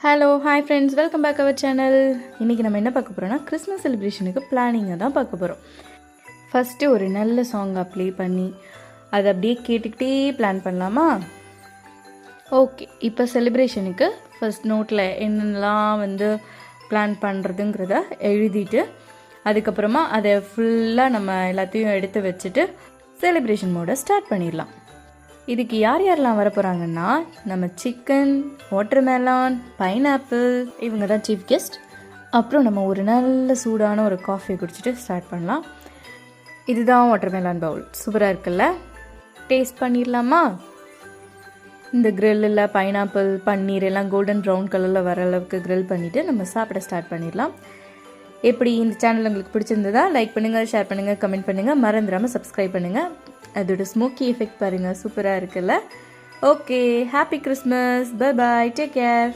Hello hi friends, welcome back our channel. இன்றைக்கி நம்ம என்ன பார்க்க போகிறோம்னா கிறிஸ்மஸ் செலிப்ரேஷனுக்கு பிளானிங்கை தான் பார்க்க போகிறோம். ஃபஸ்ட்டு ஒரு நல்ல சாங்கை ப்ளே பண்ணி அதை அப்படியே கேட்டுக்கிட்டே பிளான் பண்ணலாமா? ஓகே, இப்போ செலிப்ரேஷனுக்கு ஃபஸ்ட் நோட்டில் என்னென்னலாம் பிளான் பண்ணுறதுங்கிறத எழுதிட்டு அதுக்கப்புறமா அதை ஃபுல்லாக நம்ம எல்லாத்தையும் எடுத்து வச்சுட்டு செலிப்ரேஷன் மோடை ஸ்டார்ட் பண்ணிடலாம். இதுக்கு யார் யாரெல்லாம் வர போகிறாங்கன்னா, நம்ம சிக்கன், வாட்டர்மெலான், பைனாப்பிள் இவங்க தான் சீஃப் கெஸ்ட். அப்புறம் நம்ம ஒரு நல்ல சூடான ஒரு காஃபி குடிச்சிட்டு ஸ்டார்ட் பண்ணலாம். இதுதான் வாட்டர்மெலான் பவுல். சூப்பராக இருக்குல்ல? டேஸ்ட் பண்ணிடலாமா? இந்த கிரில்லில் பைனாப்பிள், பன்னீர் எல்லாம் கோல்டன் ப்ரௌன் கலரில் வர அளவுக்கு கிரில் பண்ணிவிட்டு நம்ம சாப்பிட ஸ்டார்ட் பண்ணிடலாம். எப்படி இந்த சேனல் உங்களுக்கு பிடிச்சிருந்ததா லைக் பண்ணுங்கள், ஷேர் பண்ணுங்கள், கமெண்ட் பண்ணுங்கள், மறந்துடாமல் சப்ஸ்கிரைப் பண்ணுங்கள். அதோட ஸ்மோக்கி எஃபெக்ட் பாருங்கள், சூப்பராக இருக்குல்ல? Okay, happy Christmas, bye bye, take care.